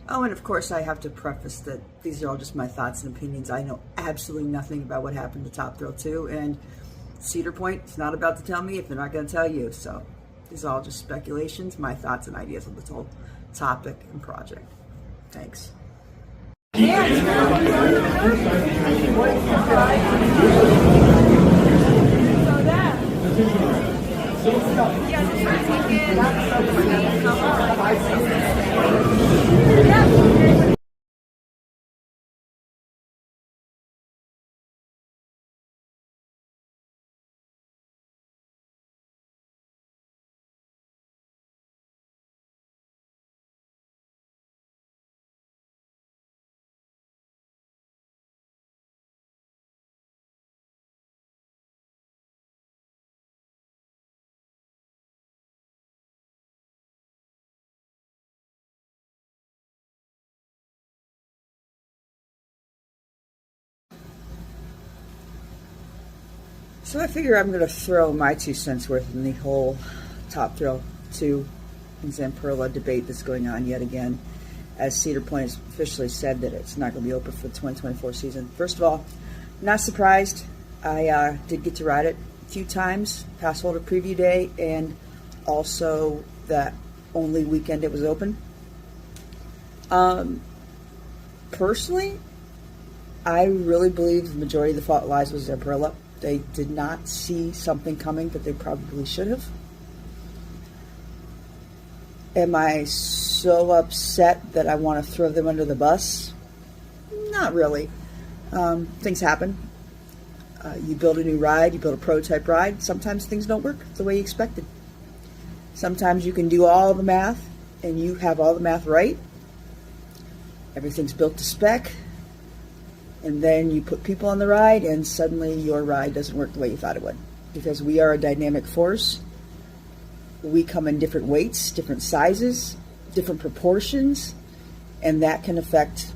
Oh, and of course, I have to preface that these are all just my thoughts and opinions. I know absolutely nothing about what happened to Top Thrill 2, and Cedar Point is not about to tell me if they're not going to tell you. So these are all just speculations, my thoughts and ideas on this whole topic and project. Thanks. So I figure I'm going to throw my 2 cents worth in the whole Top Thrill 2 and Zamperla debate that's going on yet again, as Cedar Point has officially said that it's not going to be open for the 2024 season. First of all, not surprised. I did get to ride it a few times, pass holder preview day, and also that only weekend it was open. Personally, I really believe the majority of the fault lies with Zamperla. They did not see something coming that they probably should have. Am I so upset that I want to throw them under the bus? Not really. Things happen. You build a new ride, you build a prototype ride. Sometimes things don't work the way you expected. Sometimes you can do all the math and you have all the math right. Everything's built to spec. And then you put people on the ride and suddenly your ride doesn't work the way you thought it would. Because we are a dynamic force. We come in different weights, different sizes, different proportions, and that can affect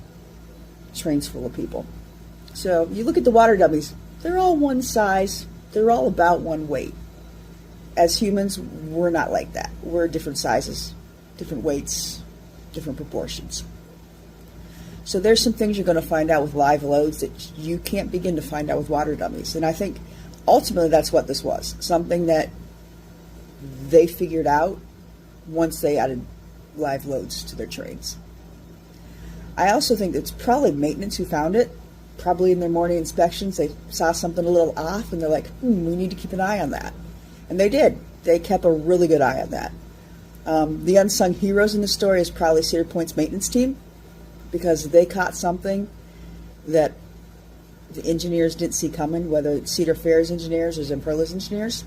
trains full of people. So you look at the water dummies, they're all one size, they're all about one weight. As humans, we're not like that. We're different sizes, different weights, different proportions. So there's some things you're going to find out with live loads that you can't begin to find out with water dummies. And I think ultimately that's what this was. Something that they figured out once they added live loads to their trains. I also think it's probably maintenance who found it. Probably in their morning inspections, they saw something a little off and they're like, we need to keep an eye on that. And they did. They kept a really good eye on that. The unsung heroes in the story is probably Cedar Point's maintenance team, because they caught something that the engineers didn't see coming, whether it's Cedar Fair's engineers or Zamperla's engineers.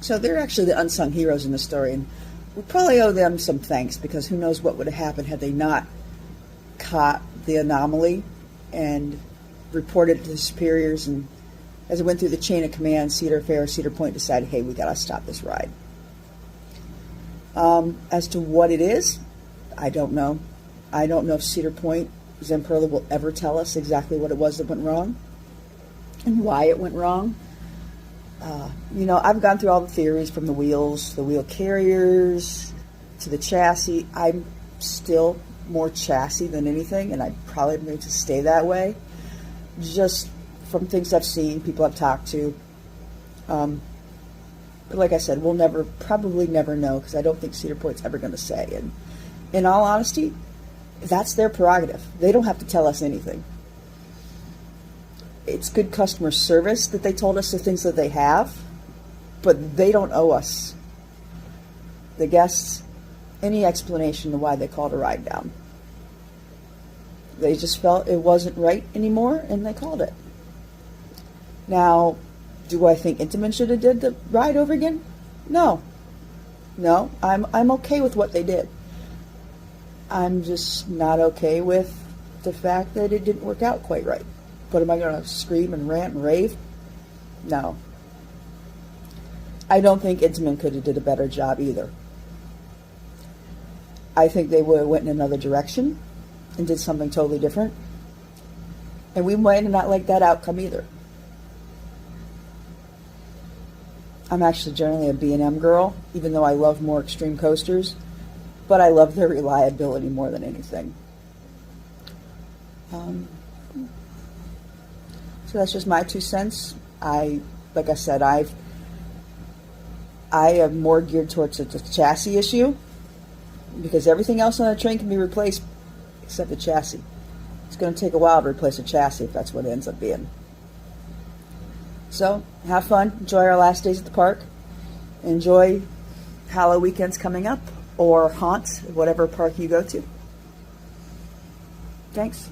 So they're actually the unsung heroes in the story, and we probably owe them some thanks, because who knows what would have happened had they not caught the anomaly and reported it to the superiors. And as it went through the chain of command, Cedar Fair, Cedar Point decided, hey, we got to stop this ride. As to what it is, I don't know. I don't know if Cedar Point, Zamperla will ever tell us exactly what it was that went wrong and why it went wrong. I've gone through all the theories, from the wheels, the wheel carriers, to the chassis. I'm still more chassis than anything, and I probably going to stay that way, just from things I've seen, people I've talked to. But like I said, we'll probably never know, because I don't think Cedar Point's ever going to say. And in all honesty, that's their prerogative. They don't have to tell us anything. It's good customer service that they told us the things that they have, but they don't owe us, the guests, any explanation to why they called a ride down. They just felt it wasn't right anymore, and they called it. Now, do I think Intamin should have did the ride over again? No. I'm okay with what they did. I'm just not okay with the fact that it didn't work out quite right. But am I going to scream and rant and rave? No. I don't think Intamin could have did a better job either. I think they would have went in another direction and did something totally different. And we might not like that outcome either. I'm actually generally a B&M girl, even though I love more extreme coasters. but I love their reliability more than anything. So that's just my 2 cents. Like I said, I am more geared towards the chassis issue, because everything else on the train can be replaced except the chassis. It's going to take a while to replace a chassis if that's what it ends up being. So have fun, enjoy our last days at the park, enjoy Halloween weekends coming up, or haunt whatever park you go to. Thanks.